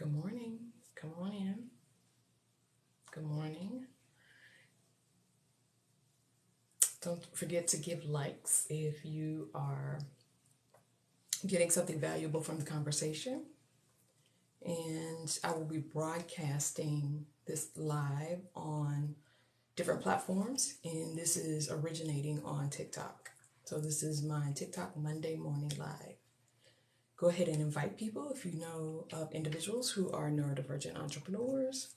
Good morning. Come on in. Good morning. Don't forget to give likes if you are getting something valuable from the conversation. And I will be broadcasting this live on different platforms, and this is originating on TikTok. So this is my TikTok Monday Morning Live. Go ahead and invite people if you know of individuals who are neurodivergent entrepreneurs.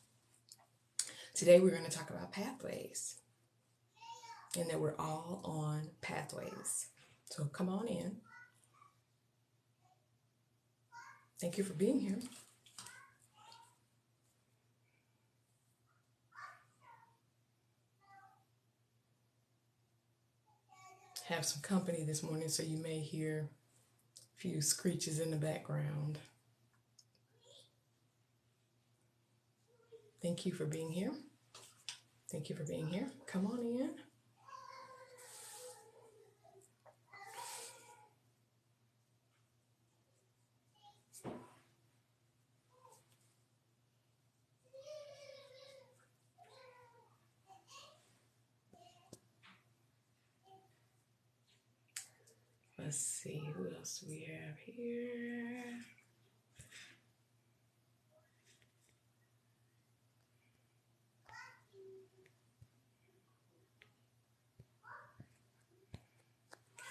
Today we're going to talk about pathways, and that we're all on pathways. So come on in. Thank you for being here. Have some company this morning, so you may hear a few screeches in the background. Thank you for being here. Thank you for being here. Come on in. Let's see, who else do we have here?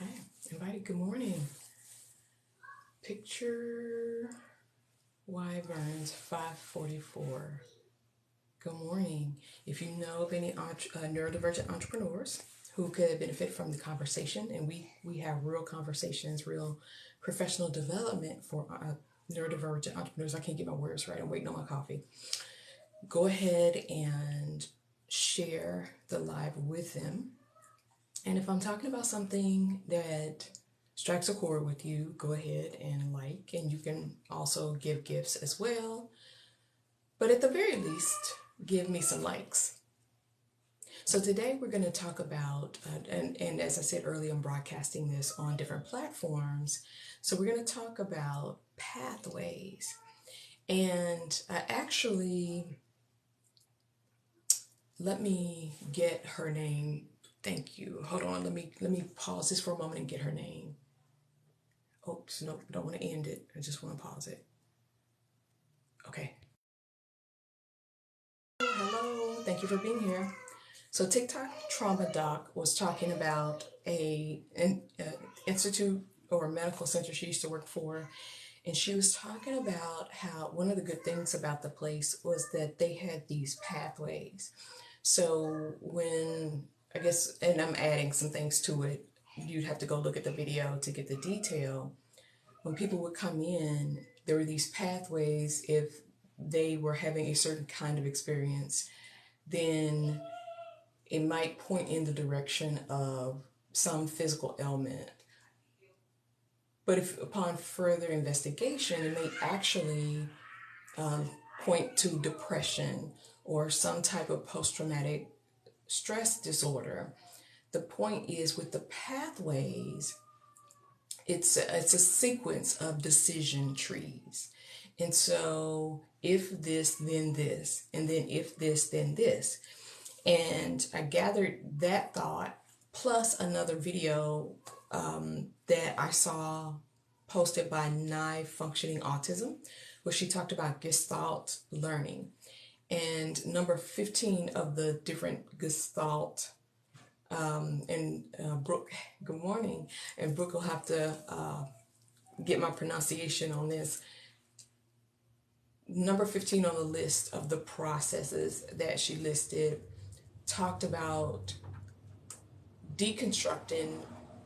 Okay, invited, good morning. Picture Wyverns 544. Good morning. If you know of any neurodivergent entrepreneurs who could benefit from the conversation, and we have real conversations, real professional development for neurodivergent entrepreneurs. I can't get my words right. I'm waiting on my coffee. Go ahead and share the live with them. And if I'm talking about something that strikes a chord with you, go ahead and like, and you can also give gifts as well. But at the very least, give me some likes. So today we're going to talk about, and as I said earlier, I'm broadcasting this on different platforms. So we're going to talk about pathways. And actually, let me get her name. Thank you. Hold on. Let me pause this for a moment and get her name. Oops, no, don't want to end it. I just want to pause it. Okay. Hello. Thank you for being here. So TikTok Trauma Doc was talking about an institute or a medical center she used to work for. And she was talking about how one of the good things about the place was that they had these pathways. So when, I guess, and I'm adding some things to it, you'd have to go look at the video to get the detail. When people would come in, there were these pathways. If they were having a certain kind of experience, then it might point in the direction of some physical ailment. But if upon further investigation, it may actually point to depression or some type of post-traumatic stress disorder. The point is, with the pathways, it's a sequence of decision trees. And so if this, then this, and then if this, then this. And I gathered that thought plus another video that I saw posted by Nye Functioning Autism, where she talked about Gestalt learning. And number 15 of the different Gestalt, and Brooke, good morning. And Brooke will have to get my pronunciation on this. Number 15 on the list of the processes that she listed talked about deconstructing,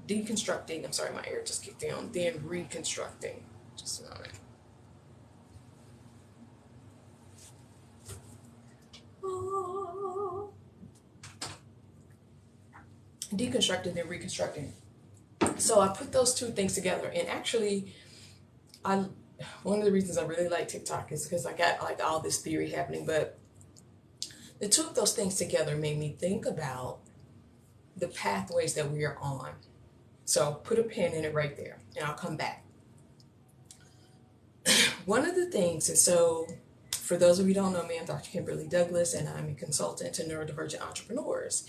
I'm sorry, my ear just kicked in, then reconstructing. Just a moment. Deconstructing, then reconstructing. So I put those two things together, and actually, one of the reasons I really like TikTok is because I got like all this theory happening, but the two of those things together made me think about the pathways that we are on. So put a pin in it right there, and I'll come back. One of the things, and so for those of you who don't know me, I'm Dr. Kimberly Douglas, and I'm a consultant to neurodivergent entrepreneurs.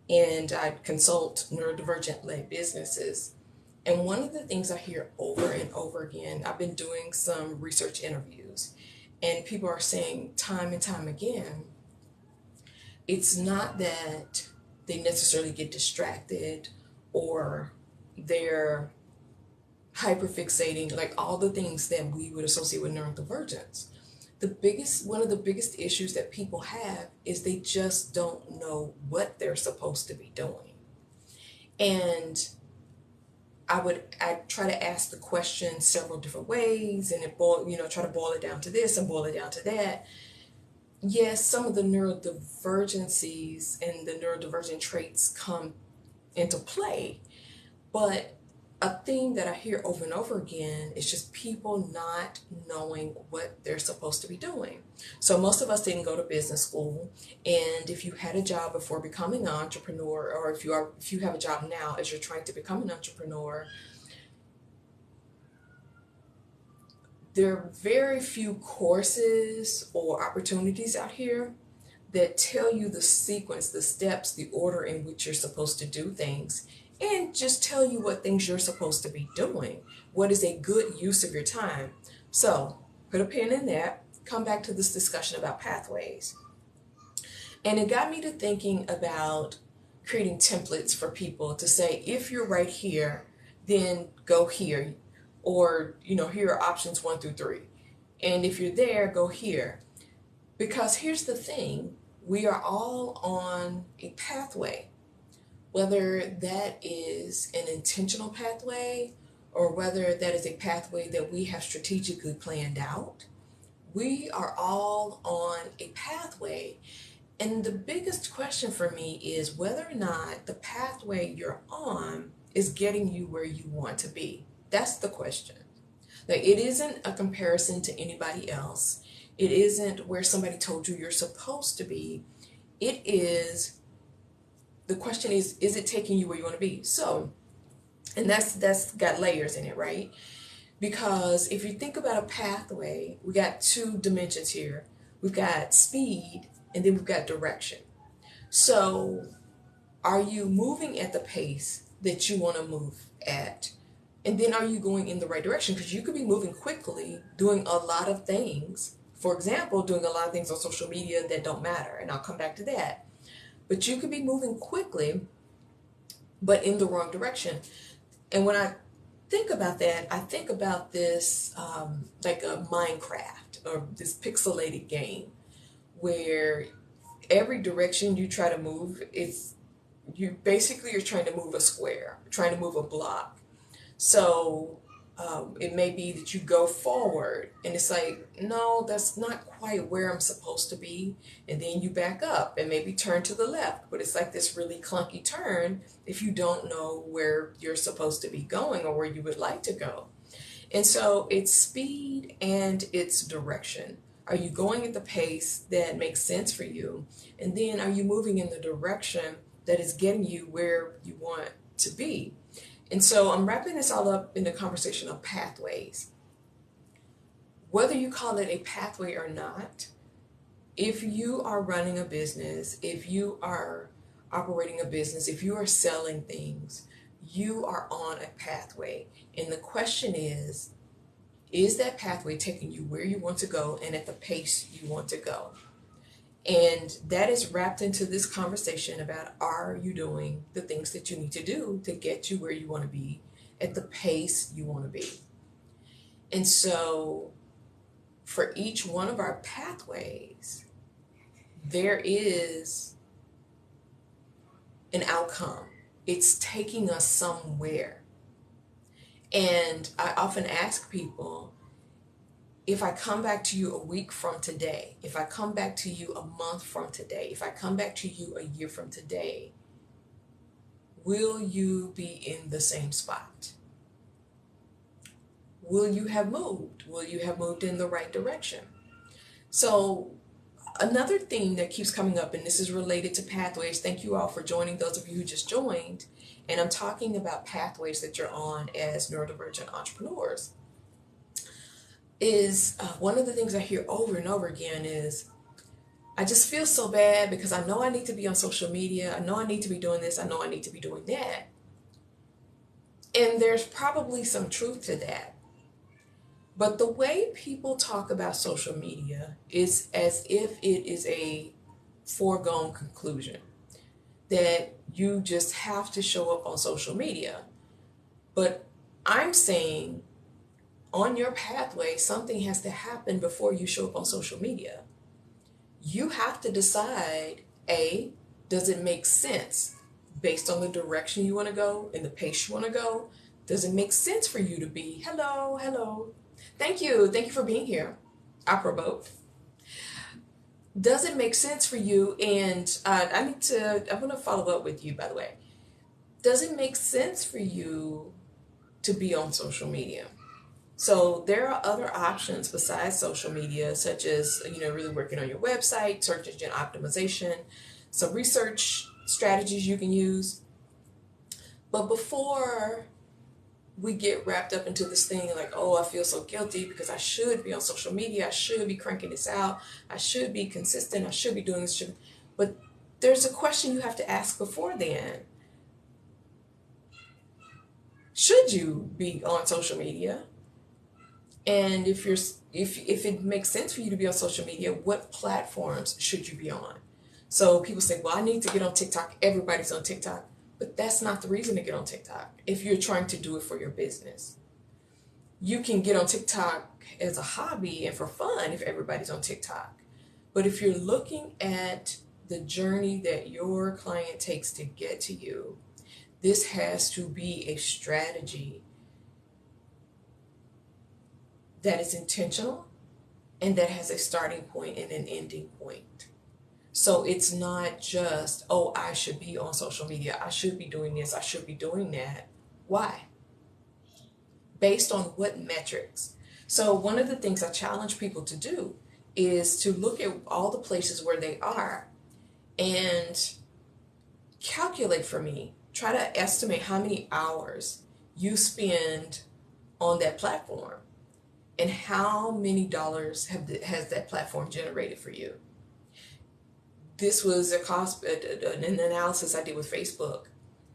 And I consult neurodivergent-led businesses. And one of the things I hear over and over again, I've been doing some research interviews, and people are saying time and time again, it's not that they necessarily get distracted or they're hyperfixating, like all the things that we would associate with neurodivergence. One of the biggest issues that people have is they just don't know what they're supposed to be doing. And I try to ask the question several different ways, and try to boil it down to this and boil it down to that. Yes, some of the neurodivergencies and the neurodivergent traits come into play, but a theme that I hear over and over again is just people not knowing what they're supposed to be doing. So most of us didn't go to business school, and if you had a job before becoming an entrepreneur, or if you have a job now as you're trying to become an entrepreneur, there are very few courses or opportunities out here that tell you the sequence, the steps, the order in which you're supposed to do things, and just tell you what things you're supposed to be doing. What is a good use of your time? So put a pin in that, come back to this discussion about pathways. And it got me to thinking about creating templates for people to say, if you're right here, then go here. Or, here are options 1 through 3. And if you're there, go here. Because here's the thing, we are all on a pathway. Whether that is an intentional pathway or whether that is a pathway that we have strategically planned out, we are all on a pathway. And the biggest question for me is whether or not the pathway you're on is getting you where you want to be. That's the question. Like, it isn't a comparison to anybody else. It isn't where somebody told you you're supposed to be. The question is it taking you where you want to be? So, and that's got layers in it, right? Because if you think about a pathway, we got 2 dimensions here. We've got speed and then we've got direction. So are you moving at the pace that you want to move at? And then are you going in the right direction? Because you could be moving quickly, doing a lot of things. For example, doing a lot of things on social media that don't matter. And I'll come back to that. But you could be moving quickly, but in the wrong direction. And when I think about that, I think about this like a Minecraft or this pixelated game where every direction you try to move, you're trying to move a square, trying to move a block. So it may be that you go forward and it's like, no, that's not quite where I'm supposed to be. And then you back up and maybe turn to the left. But it's like this really clunky turn if you don't know where you're supposed to be going or where you would like to go. And so it's speed and it's direction. Are you going at the pace that makes sense for you? And then are you moving in the direction that is getting you where you want to be? And so I'm wrapping this all up in the conversation of pathways. Whether you call it a pathway or not, if you are running a business, if you are operating a business, if you are selling things, you are on a pathway. And the question is that pathway taking you where you want to go and at the pace you want to go? And that is wrapped into this conversation about, are you doing the things that you need to do to get you where you want to be at the pace you want to be? And so for each one of our pathways, there is an outcome. It's taking us somewhere. And I often ask people, if I come back to you a week from today, if I come back to you a month from today, if I come back to you a year from today, will you be in the same spot? Will you have moved? Will you have moved in the right direction? So another theme that keeps coming up, and this is related to pathways. Thank you all for joining, those of you who just joined. And I'm talking about pathways that you're on as neurodivergent entrepreneurs. is one of the things I hear over and over again is, I just feel so bad because I know I need to be on social media. I know I need to be doing this. I know I need to be doing that. And there's probably some truth to that. But the way people talk about social media is as if it is a foregone conclusion that you just have to show up on social media. But I'm saying on your pathway, something has to happen before you show up on social media. You have to decide, A, does it make sense based on the direction you want to go and the pace you want to go? Does it make sense for you to be, hello, hello, thank you for being here, apropos. Does it make sense for you? And I'm going to follow up with you, by the way. Does it make sense for you to be on social media? So there are other options besides social media, such as, really working on your website, search engine optimization, some research strategies you can use. But before we get wrapped up into this thing like, oh, I feel so guilty because I should be on social media, I should be cranking this out, I should be consistent, I should be doing this. But there's a question you have to ask before then. Should you be on social media? And if it makes sense for you to be on social media, what platforms should you be on? So people say, well, I need to get on TikTok. Everybody's on TikTok. But that's not the reason to get on TikTok if you're trying to do it for your business. You can get on TikTok as a hobby and for fun if everybody's on TikTok. But if you're looking at the journey that your client takes to get to you, this has to be a strategy that is intentional and that has a starting point and an ending point. So it's not just, oh, I should be on social media, I should be doing this, I should be doing that. Why? Based on what metrics? So one of the things I challenge people to do is to look at all the places where they are and calculate for me, try to estimate how many hours you spend on that platform and how many dollars has that platform generated for you. This was an analysis I did with Facebook,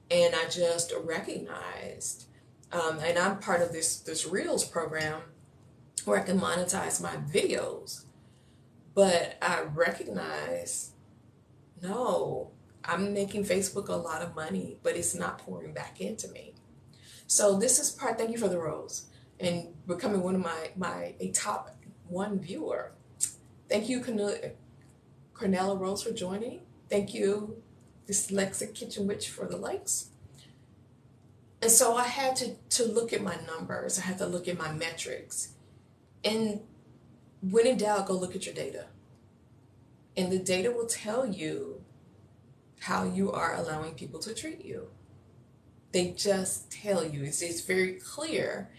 and I just recognized, and I'm part of this Reels program where I can monetize my videos, but I recognize, no, I'm making Facebook a lot of money, but it's not pouring back into me. So this is part. Thank you for the rose and becoming one of a top one viewer. Thank you, Cornella Rose, for joining. Thank you, Dyslexic Kitchen Witch, for the likes. And so I had to look at my numbers. I had to look at my metrics. And when in doubt, go look at your data. And the data will tell you how you are allowing people to treat you. They just tell you. It's very clear.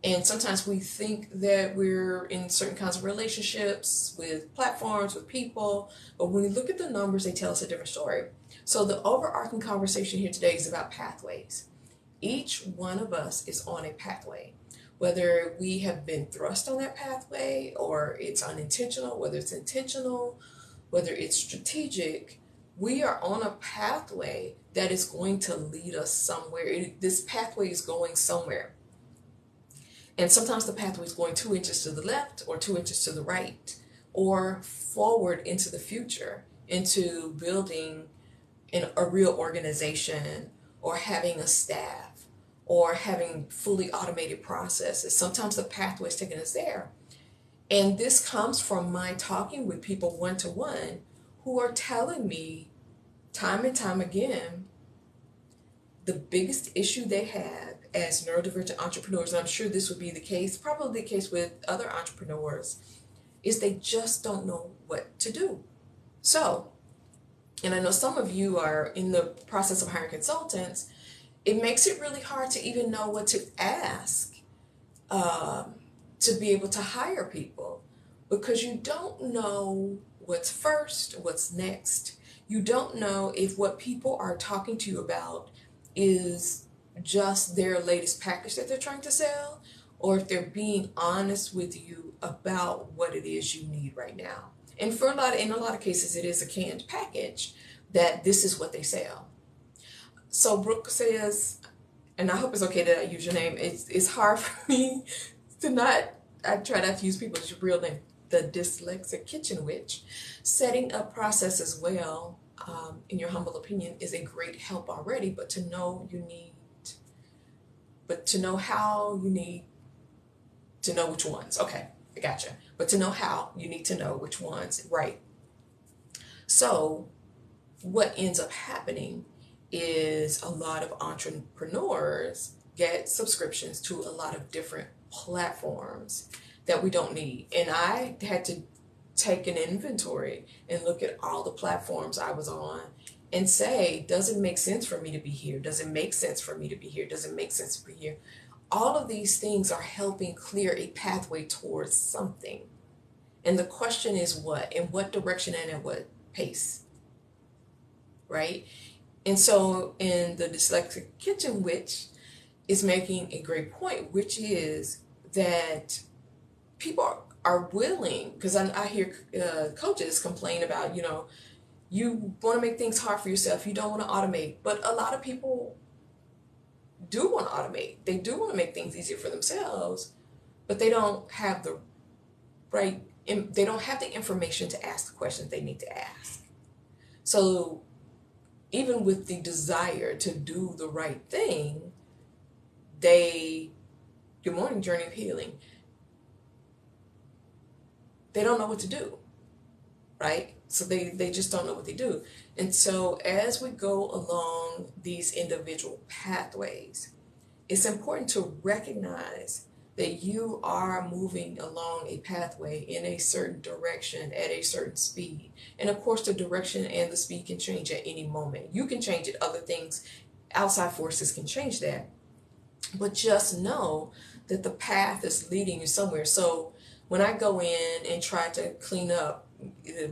And sometimes we think that we're in certain kinds of relationships with platforms, with people, but when we look at the numbers, they tell us a different story. So the overarching conversation here today is about pathways. Each one of us is on a pathway, whether we have been thrust on that pathway or it's unintentional, whether it's intentional, whether it's strategic. We are on a pathway that is going to lead us somewhere. This pathway is going somewhere. And sometimes the pathway is going 2 inches to the left or 2 inches to the right or forward into the future, into building a real organization or having a staff or having fully automated processes. Sometimes the pathway is taking us there. And this comes from my talking with people one-to-one who are telling me time and time again the biggest issue they have as neurodivergent entrepreneurs, and I'm sure this would be the case, probably the case with other entrepreneurs, is they just don't know what to do. So, and I know some of you are in the process of hiring consultants, it makes it really hard to even know what to ask to be able to hire people, because you don't know what's first, what's next. You don't know if what people are talking to you about is just their latest package that they're trying to sell, or if they're being honest with you about what it is you need right now. And for in a lot of cases, it is a canned package that this is what they sell. So Brooke says, and I hope it's okay that I use your name. It's hard for me to not. I try not to use people's real name. The Dyslexic Kitchen Witch. Setting up processes well, in your humble opinion, is a great help already. But to know how you need to know which ones. Okay, I gotcha. But to know how, you need to know which ones. Right. So what ends up happening is a lot of entrepreneurs get subscriptions to a lot of different platforms that we don't need. And I had to take an inventory and look at all the platforms I was on and say, does it make sense for me to be here? Does it make sense for me to be here? Does it make sense to be here? All of these things are helping clear a pathway towards something. And the question is what? In what direction and at what pace? Right? And so in the Dyslexic Kitchen Witch is making a great point, which is that people are willing, because I hear coaches complain about, you want to make things hard for yourself. You don't want to automate. But a lot of people do want to automate. They do want to make things easier for themselves, but they don't have the information to ask the questions they need to ask. So even with the desire to do the right thing, good morning, Journey of Healing, they don't know what to do, right? So they just don't know what they do. And so as we go along these individual pathways, it's important to recognize that you are moving along a pathway in a certain direction at a certain speed. And of course, the direction and the speed can change at any moment. You can change it. Other things, outside forces can change that. But just know that the path is leading you somewhere. So when I go in and try to clean up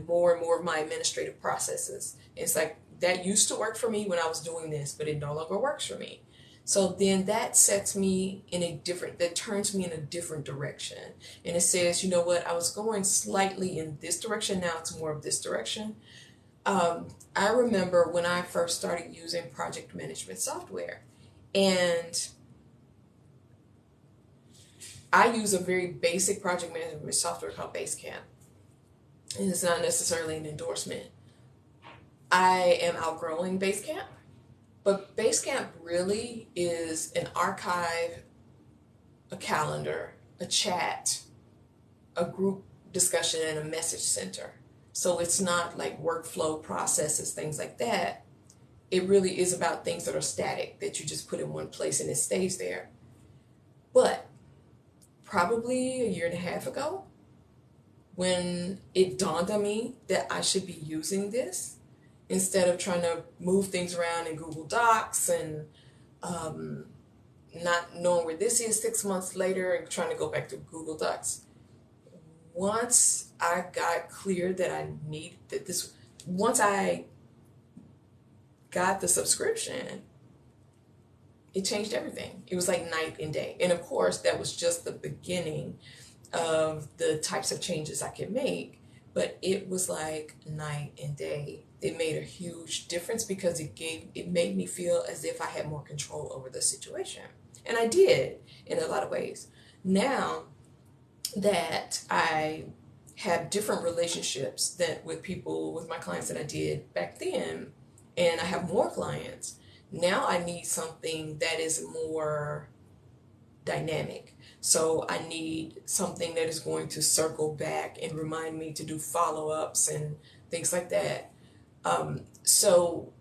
more and more of my administrative processes, it's like that used to work for me when I was doing this, but it no longer works for me. So then that turns me in a different direction. And it says, you know what, I was going slightly in this direction, now it's more of this direction. I remember when I first started using project management software, and I use a very basic project management software called Basecamp. And it's not necessarily an endorsement. I am outgrowing Basecamp, but Basecamp really is an archive, a calendar, a chat, a group discussion, and a message center. So it's not like workflow processes, things like that. It really is about things that are static, that you just put in one place and it stays there. But probably a year and a half ago, when it dawned on me that I should be using this instead of trying to move things around in Google Docs and not knowing where this is 6 months later and trying to go back to Google Docs. Once I got clear that once I got the subscription, it changed everything. It was like night and day. And of course, that was just the beginning of the types of changes I could make, but it was like night and day. It made a huge difference because it made me feel as if I had more control over the situation. And I did in a lot of ways. Now that I have different relationships with my clients than I did back then, and I have more clients, now I need something that is more dynamic. So I need something that is going to circle back and remind me to do follow-ups and things like that. So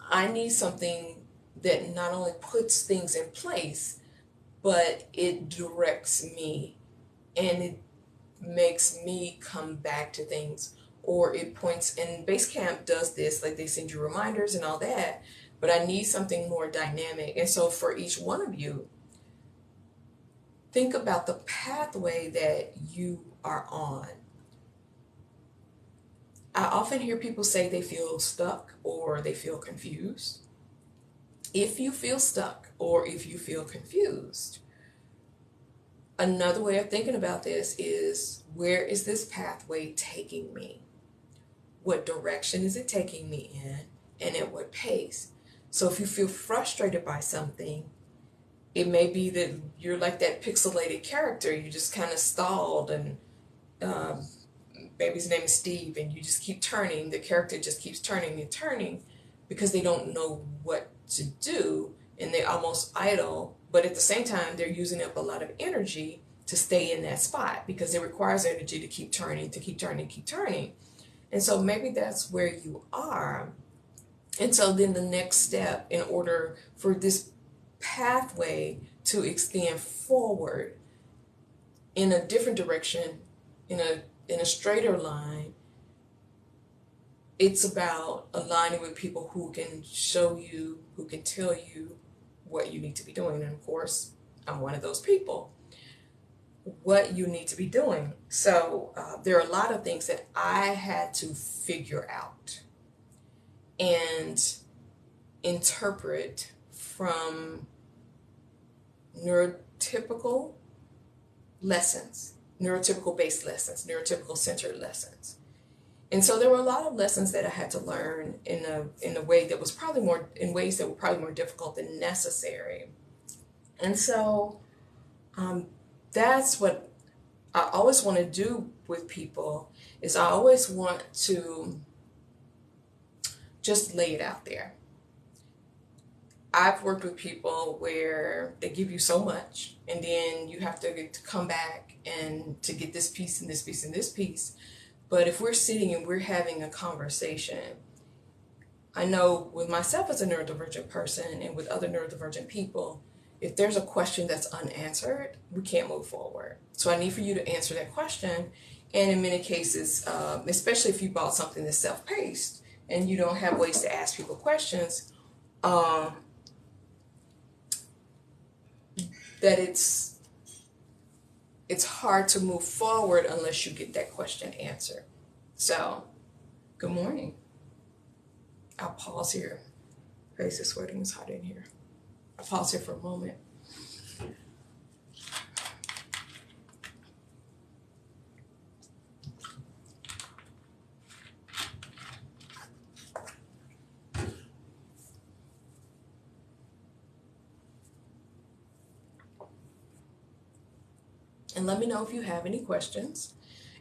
I need something that not only puts things in place, but it directs me and it makes me come back to things, or it points, and Basecamp does this, like they send you reminders and all that, but I need something more dynamic. And so for each one of you, think about the pathway that you are on. I often hear people say they feel stuck or they feel confused. If you feel stuck or if you feel confused, Another way of thinking about this is, where is this pathway taking me? What direction is it taking me in, and at what pace? So if you feel frustrated by something, it may be that you're like that pixelated character. You just kind of stalled, and um, maybe his name is Steve, and you just keep turning. The character just keeps turning and turning because they don't know what to do, and they're almost idle. But at the same time, they're using up a lot of energy to stay in that spot because it requires energy to keep turning, to keep turning, keep turning. And so maybe that's where you are. And so then the next step, in order for this pathway to extend forward in a different direction, in a straighter line, it's about aligning with people who can show you, who can tell you what you need to be doing. And of course, I'm one of those people. What you need to be doing. So there are a lot of things that I had to figure out and interpret from neurotypical lessons, neurotypical based lessons, neurotypical centered lessons. And so there were a lot of lessons that I had to learn in a way that was probably more, in ways that were probably more difficult than necessary. And so um, that's what I always want to do with people, is I always want to just lay it out there. I've worked with people where they give you so much, and then you have to come back and to get this piece and this piece and this piece. But if we're sitting and we're having a conversation, I know with myself as a neurodivergent person and with other neurodivergent people, if there's a question that's unanswered, we can't move forward. So I need for you to answer that question. And in many cases, especially if you bought something that's self-paced and you don't have ways to ask people questions, um, that it's hard to move forward unless you get that question answered. So, good morning. I'll pause here. Face is sweating, it's hot in here. I'll pause here for a moment. And let me know if you have any questions.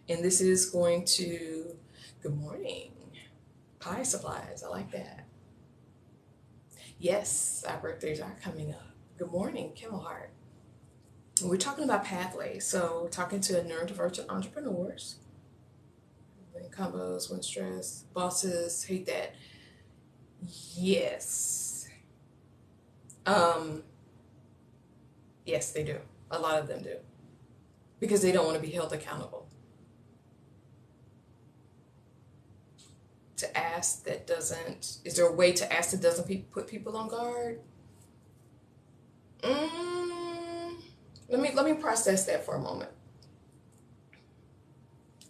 And this is going to, good morning. Pie supplies, I like that. Yes, our birthdays are coming up. Good morning, Kimmel Hart. We're talking about pathways. So we're talking to neurodivergent entrepreneurs. When combos, when stress, bosses hate that. Yes. Yes, they do. A lot of them do. Because they don't want to be held accountable. To ask that doesn't, is there a way to ask that doesn't put people on guard? Let me process that for a moment.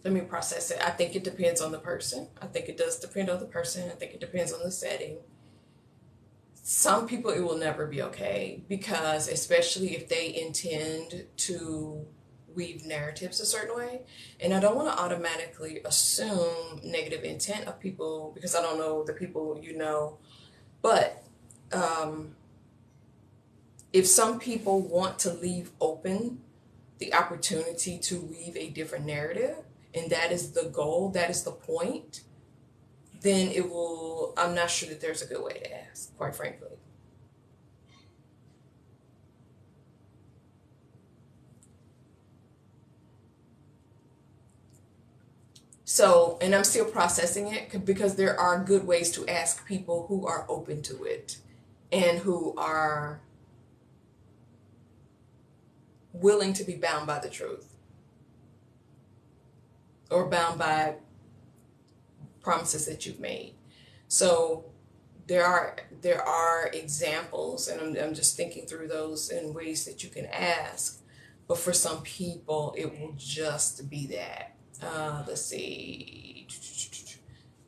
Let me process it. I think it depends on the person. I think it does depend on the person. I think it depends on the setting. Some people, it will never be okay, because especially if they intend to weave narratives a certain way. And I don't want to automatically assume negative intent of people because I don't know the people you know. But if some people want to leave open the opportunity to weave a different narrative, and that is the goal, that is the point, then it will, I'm not sure that there's a good way to ask, quite frankly. So, and I'm still processing it because there are good ways to ask people who are open to it and who are willing to be bound by the truth or bound by promises that you've made. So there are examples, and I'm just thinking through those in ways that you can ask. But for some people, it will just be that. Let's see.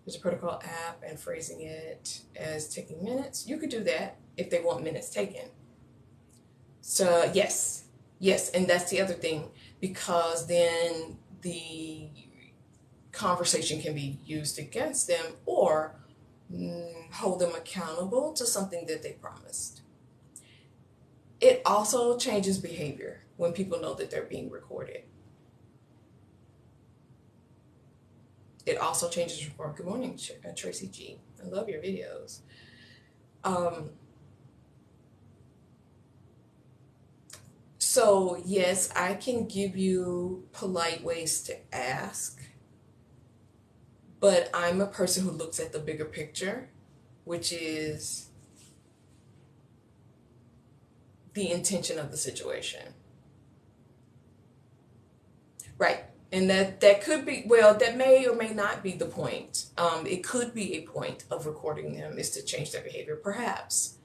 There's a protocol app and phrasing it as taking minutes. You could do that if they want minutes taken. So yes. Yes, and that's the other thing, because then the conversation can be used against them, or hold them accountable to something that they promised. It also changes behavior when people know that they're being recorded. It also changes report. Good morning, Tracy G. I love your videos. So yes, I can give you polite ways to ask, but I'm a person who looks at the bigger picture, which is the intention of the situation. Right. And that could be, well, that may or may not be the point. It could be a point of recording them is to change their behavior, perhaps.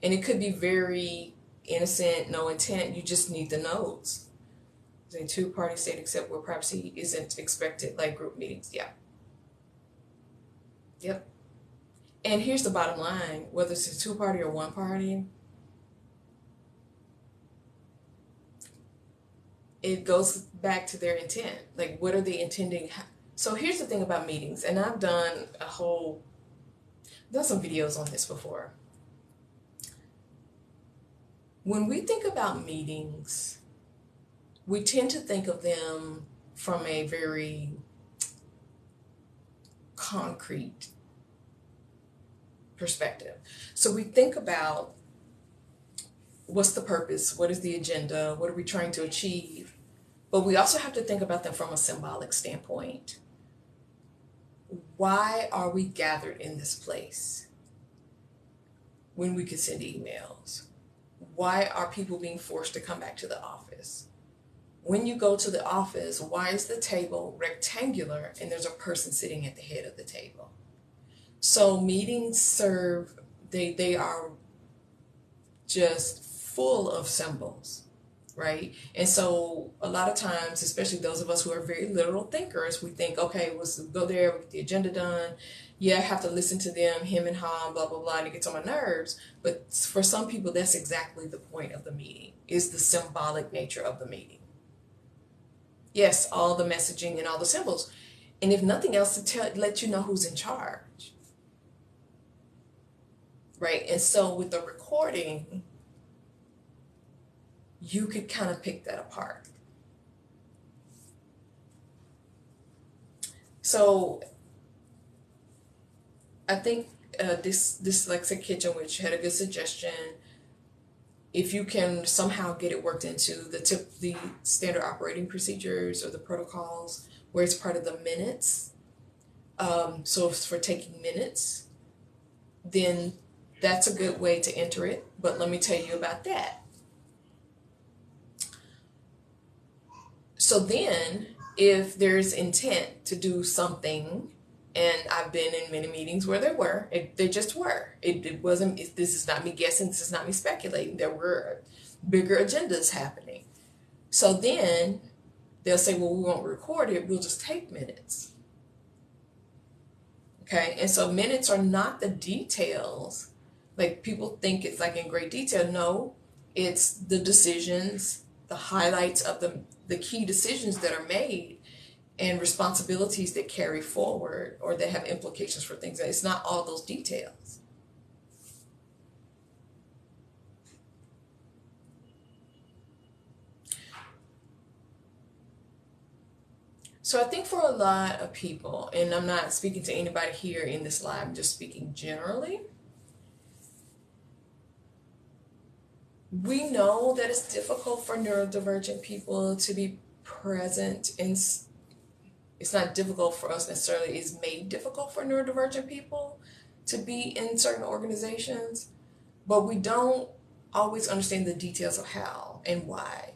And it could be very innocent, no intent. You just need the notes. A two-party state except where privacy isn't expected, like group meetings. Yeah. Yep. And here's the bottom line, whether it's a two-party or one-party, it goes back to their intent. Like, what are they intending? So here's the thing about meetings, and I've done some videos on this before. When we think about meetings, we tend to think of them from a very concrete perspective. So we think about what's the purpose, what is the agenda, what are we trying to achieve? But we also have to think about them from a symbolic standpoint. Why are we gathered in this place when we could send emails? Why are people being forced to come back to the office? When you go to the office, why is the table rectangular and there's a person sitting at the head of the table? So meetings they are just full of symbols, right? And so a lot of times, especially those of us who are very literal thinkers, we think, okay, let's go there, we get the agenda done. Yeah, I have to listen to them, him and ha, blah, blah, blah, and it gets on my nerves. But for some people, that's exactly the point of the meeting, is the symbolic nature of the meeting. Yes, all the messaging and all the symbols. And if nothing else, to let you know who's in charge. Right? And so with the recording, you could kind of pick that apart. So I think this Dyslexic Kitchen Witch had a good suggestion. If you can somehow get it worked into the standard operating procedures or the protocols where it's part of the minutes, so if for taking minutes, then that's a good way to enter it. But let me tell you about that. So then, if there's intent to do something, and I've been in many meetings where they just were. It wasn't, this is not me guessing, this is not me speculating. There were bigger agendas happening. So then they'll say, well, we won't record it, we'll just take minutes. Okay, and so minutes are not the details. Like people think it's like in great detail. No, it's the decisions, the highlights of the key decisions that are made and responsibilities that carry forward or that have implications for things. It's not all those details. So I think for a lot of people, and I'm not speaking to anybody here in this live, I'm just speaking generally, we know that it's difficult for neurodivergent people to be present in, it's not difficult for us necessarily, it's made difficult for neurodivergent people to be in certain organizations, but we don't always understand the details of how and why.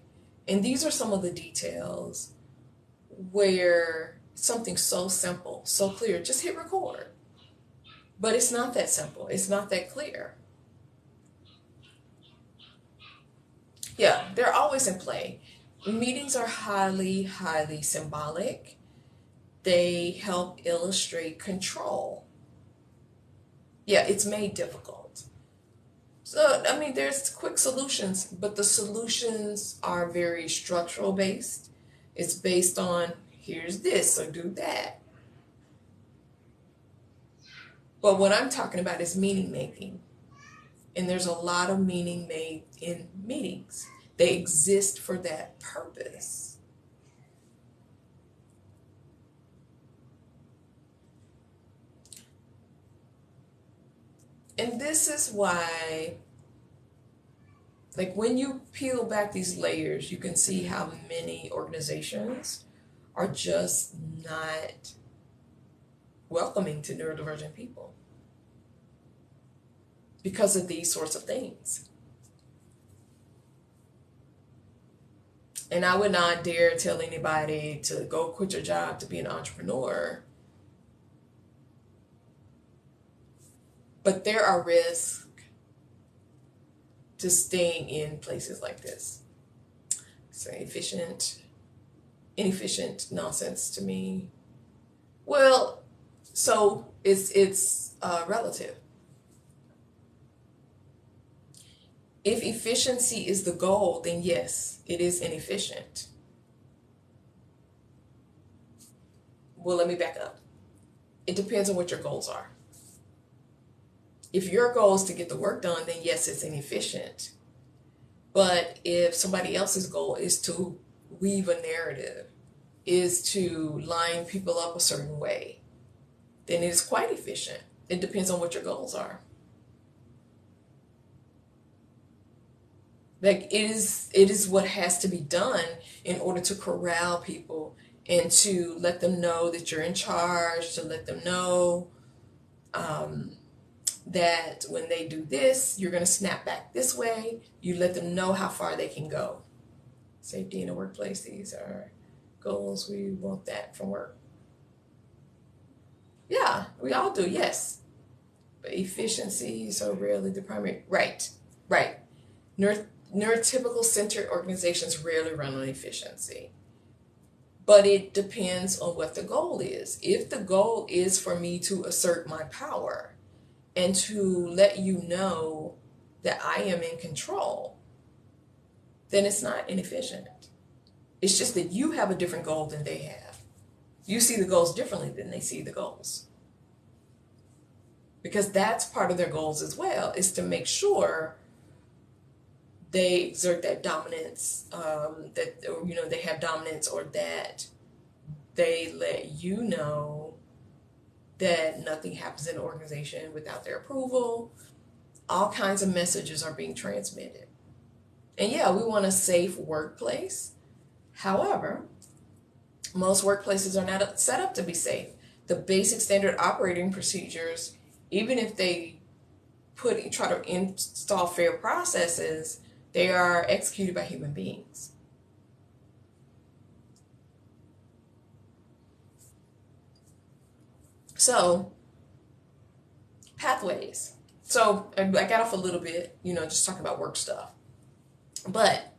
And these are some of the details where something so simple, so clear, just hit record. But it's not that simple, it's not that clear. Yeah, they're always in play. Meetings are highly, highly symbolic. They help illustrate control. Yeah, it's made difficult. So, I mean, there's quick solutions, but the solutions are very structural based. It's based on here's this or do that. But what I'm talking about is meaning making. And there's a lot of meaning made in meetings. They exist for that purpose. And this is why, like, when you peel back these layers, you can see how many organizations are just not welcoming to neurodivergent people because of these sorts of things. And I would not dare tell anybody to go quit your job to be an entrepreneur. But there are risks to staying in places like this. So inefficient nonsense to me. Well, so it's relative. If efficiency is the goal, then yes, it is inefficient. Well, let me back up. It depends on what your goals are. If your goal is to get the work done, then yes, it's inefficient. But if somebody else's goal is to weave a narrative, is to line people up a certain way, then it is quite efficient. It depends on what your goals are. Like it is what has to be done in order to corral people and to let them know that you're in charge, to let them know that when they do this, you're going to snap back this way. You let them know how far they can go. Safety in the workplace, these are goals. We want that from work. Yeah, we all do, yes. But efficiency is so rarely the primary. Right, right. Neurotypical centered organizations rarely run on efficiency. But it depends on what the goal is. If the goal is for me to assert my power and to let you know that I am in control, then it's not inefficient. It's just that you have a different goal than they have. You see the goals differently than they see the goals. Because that's part of their goals as well, is to make sure they exert that dominance, that they have dominance, or that they let you know that nothing happens in an organization without their approval. All kinds of messages are being transmitted. And yeah, we want a safe workplace. However, most workplaces are not set up to be safe. The basic standard operating procedures, even if they try to install fair processes, they are executed by human beings. So, pathways. So, I got off a little bit, just talking about work stuff. But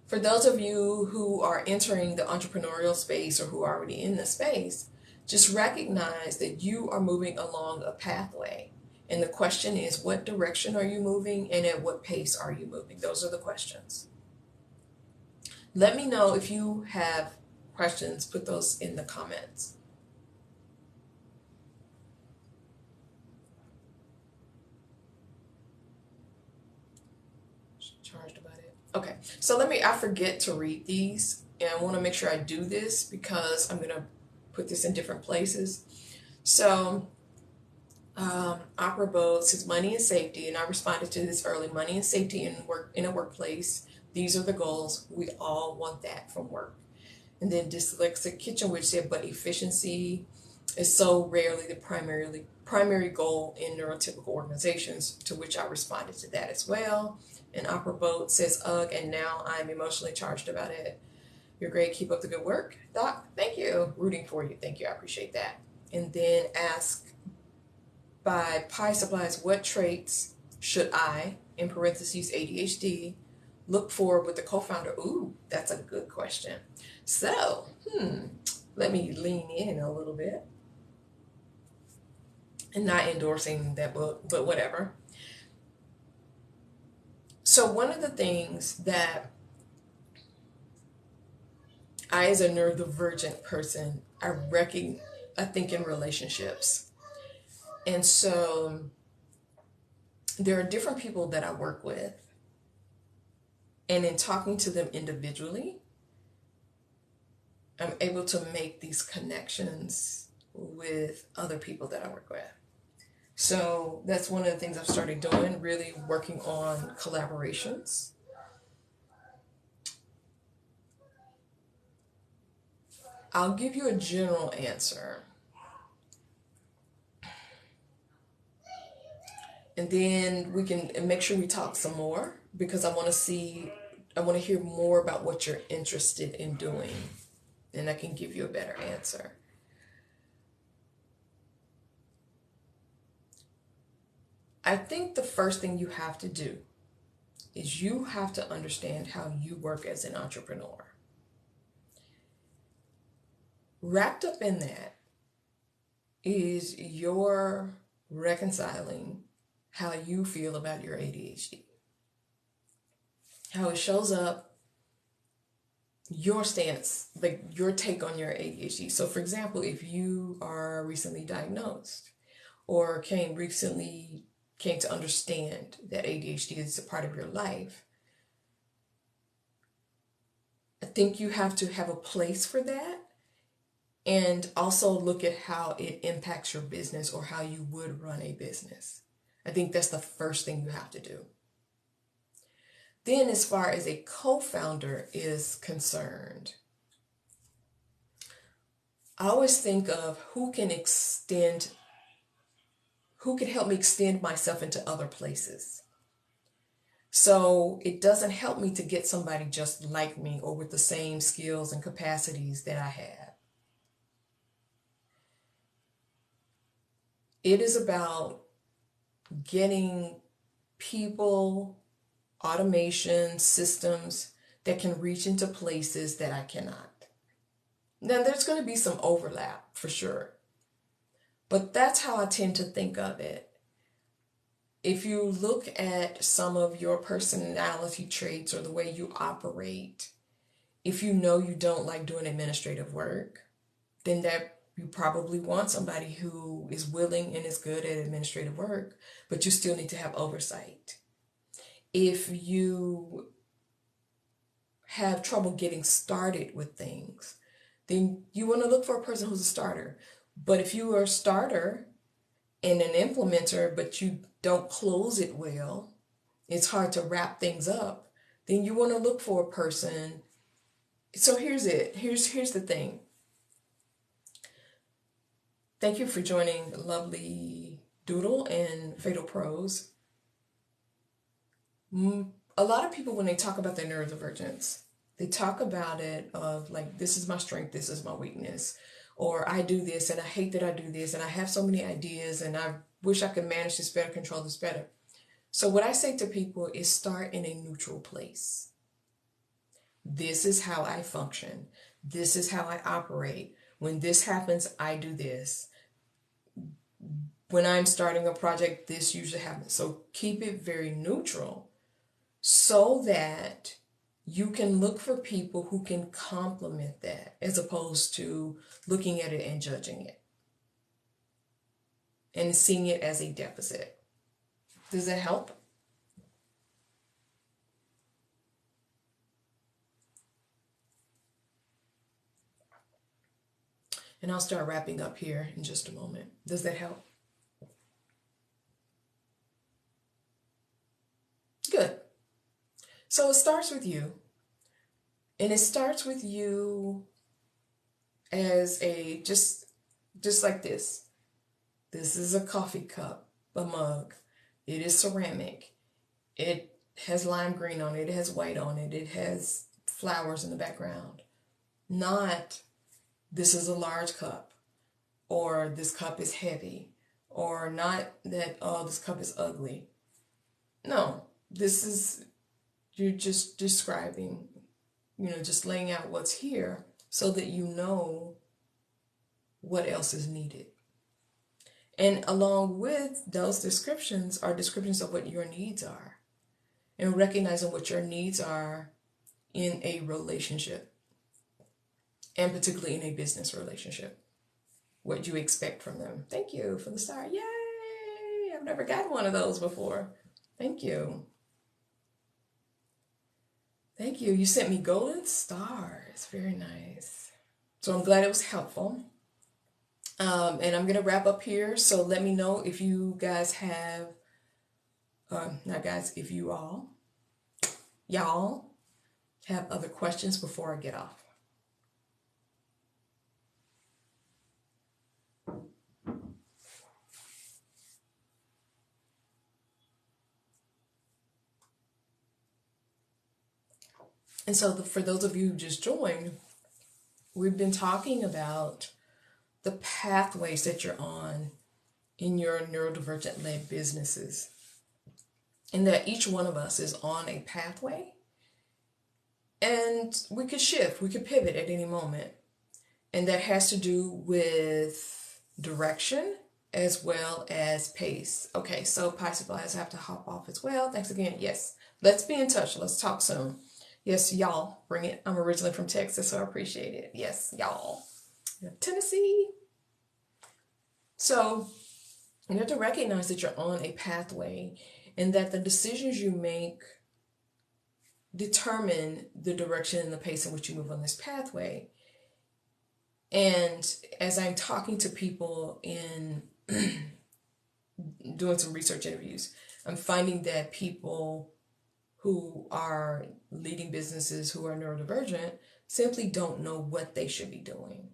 for those of you who are entering the entrepreneurial space or who are already in the space, just recognize that you are moving along a pathway. And the question is, what direction are you moving and at what pace are you moving? Those are the questions. Let me know if you have questions. Put those in the comments. Charged about it. Okay, so I forget to read these, and I want to make sure I do this because I'm going to put this in different places. So, Opera Boat says money and safety, and I responded to this early. Money and safety in a workplace. These are the goals. We all want that from work. And then Dyslexic Kitchen, which said, but efficiency is so rarely the primary goal in neurotypical organizations, to which I responded to that as well. And Opera Boat says, ugh, and now I'm emotionally charged about it. You're great. Keep up the good work, Doc. Thank you. Rooting for you. Thank you. I appreciate that. And then ask by Pi Supplies, what traits should I, in parentheses ADHD, look for with the co-founder? Ooh, that's a good question. So, let me lean in a little bit. And not endorsing that book, but whatever. So one of the things that I, as a neurodivergent person, I think in relationships. And so there are different people that I work with, and in talking to them individually, I'm able to make these connections with other people that I work with. So that's one of the things I've started doing, really working on collaborations. I'll give you a general answer, and then we can make sure we talk some more, because I want to hear more about what you're interested in doing, and I can give you a better answer. I think the first thing you have to do is you have to understand how you work as an entrepreneur. Wrapped up in that is your reconciling how you feel about your ADHD, how it shows up, your stance, like your take on your ADHD. So, for example, if you are recently diagnosed or came to understand that ADHD is a part of your life, I think you have to have a place for that, and also look at how it impacts your business or how you would run a business. I think that's the first thing you have to do. Then, as far as a co-founder is concerned, I always think of who can help me extend myself into other places. So it doesn't help me to get somebody just like me or with the same skills and capacities that I have. It is about getting people, automation, systems that can reach into places that I cannot. Now, there's going to be some overlap for sure, but that's how I tend to think of it. If you look at some of your personality traits or the way you operate, if you know you don't like doing administrative work, then that you probably want somebody who is willing and is good at administrative work, but you still need to have oversight. If you have trouble getting started with things, then you want to look for a person who's a starter. But if you are a starter and an implementer, but you don't close it well, it's hard to wrap things up, then you want to look for a person. So here's the thing. Thank you for joining Lovely Doodle and Fatal Prose. A lot of people, when they talk about their neurodivergence, they talk about it of like, this is my strength, this is my weakness, or I do this and I hate that I do this, and I have so many ideas and I wish I could manage this better, control this better. So what I say to people is start in a neutral place. This is how I function. This is how I operate. When this happens, I do this. When I'm starting a project, this usually happens. So keep it very neutral so that you can look for people who can complement that, as opposed to looking at it and judging it and seeing it as a deficit. Does that help? And I'll start wrapping up here in just a moment. Does that help? Good. So it starts with you. And it starts with you as just like this. This is a coffee cup, a mug. It is ceramic. It has lime green on it. It has white on it. It has flowers in the background. Not, this is a large cup, or this cup is heavy, or not that, oh, this cup is ugly. No, you're just describing, just laying out what's here so that you know what else is needed. And along with those descriptions are descriptions of what your needs are. and recognizing what your needs are in a relationship, and particularly in a business relationship. What you expect from them. Thank you for the star. Yay! I've never gotten one of those before. Thank you. Thank you. You sent me golden stars. Very nice. So I'm glad it was helpful. And I'm going to wrap up here. So let me know if you guys have, not guys, if y'all have other questions before I get off. And so for those of you who just joined, we've been talking about the pathways that you're on in your neurodivergent-led businesses. And that each one of us is on a pathway. And we could shift, we could pivot at any moment. And that has to do with direction as well as pace. Okay, so Pi Supplies have to hop off as well. Thanks again. Yes, let's be in touch. Let's talk soon. Yes, y'all, bring it. I'm originally from Texas, so I appreciate it. Yes, y'all. Tennessee. So you have to recognize that you're on a pathway and that the decisions you make determine the direction and the pace in which you move on this pathway. And as I'm talking to people in doing some research interviews, I'm finding that people who are leading businesses who are neurodivergent simply don't know what they should be doing.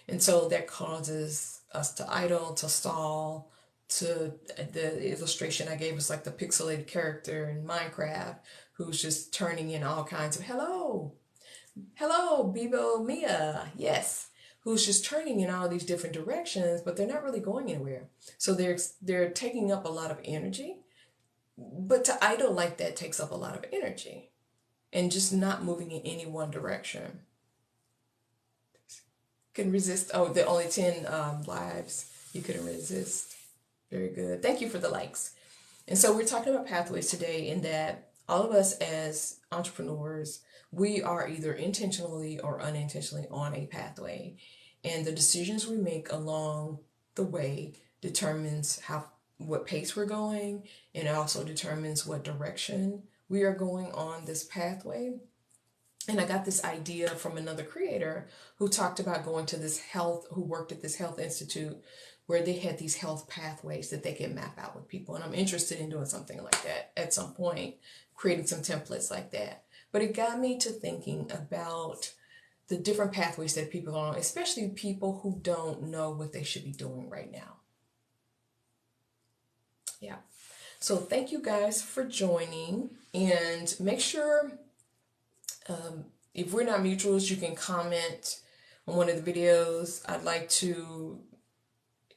And so that causes us to idle, to stall, to the illustration I gave was like the pixelated character in Minecraft who's just turning in all kinds of hello, Bibo Mia, yes, who's just turning in all these different directions, but they're not really going anywhere. So they're taking up a lot of energy, but to idle like that takes up a lot of energy and just not moving in any one direction. Can resist. Oh, the only 10 lives you couldn't resist. Very good. Thank you for the likes. And so we're talking about pathways today in that all of us as entrepreneurs, we are either intentionally or unintentionally on a pathway. And the decisions we make along the way determines what pace we're going, and it also determines what direction we are going on this pathway. And I got this idea from another creator who talked about going to who worked at this health institute where they had these health pathways that they can map out with people. And I'm interested in doing something like that at some point, creating some templates like that. But it got me to thinking about the different pathways that people are on, especially people who don't know what they should be doing right now. Yeah. So thank you guys for joining, and make sure if we're not mutuals, you can comment on one of the videos. I'd like to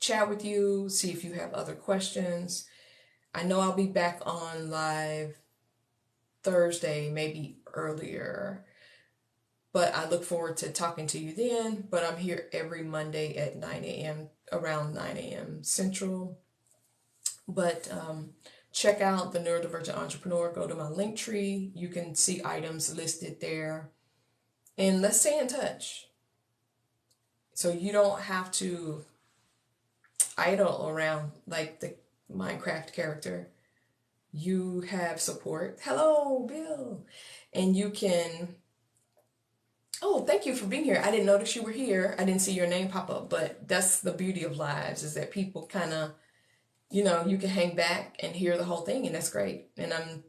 chat with you, see if you have other questions. I know I'll be back on live Thursday, maybe earlier, but I look forward to talking to you then. But I'm here every Monday at 9 a.m., around 9 a.m. Central. But check out the Neurodivergent Entrepreneur. Go to my link tree. You can see items listed there. And let's stay in touch. So you don't have to idle around like the Minecraft character. You have support. Hello, Bill. And you can... Oh, thank you for being here. I didn't notice you were here. I didn't see your name pop up, but that's the beauty of lives, is that people kind of, you can hang back and hear the whole thing, and that's great. And I'm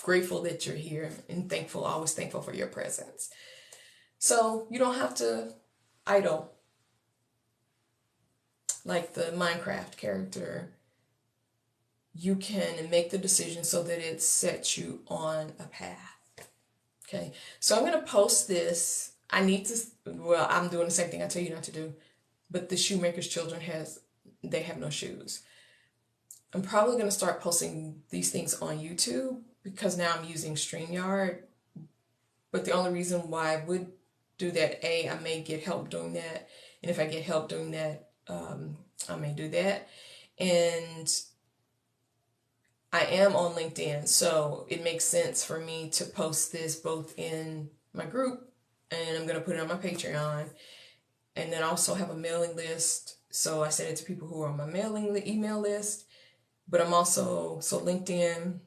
grateful that you're here and thankful, always thankful for your presence. So you don't have to idle like the Minecraft character. You can make the decision so that it sets you on a path. Okay, so I'm going to post this. I'm doing the same thing I tell you not to do, but the Shoemaker's Children they have no shoes. I'm probably going to start posting these things on YouTube because now I'm using StreamYard. But the only reason why I would do that, I may get help doing that. And if I get help doing that, I may do that. And I am on LinkedIn, so it makes sense for me to post this both in my group and I'm going to put it on my Patreon, and then also have a mailing list. So I send it to people who are on my email list, but I'm also, so LinkedIn,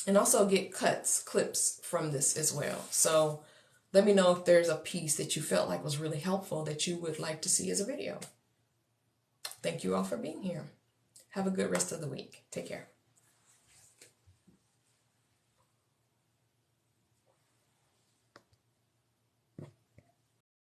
and also get clips from this as well. So let me know if there's a piece that you felt like was really helpful that you would like to see as a video. Thank you all for being here. Have a good rest of the week. Take care.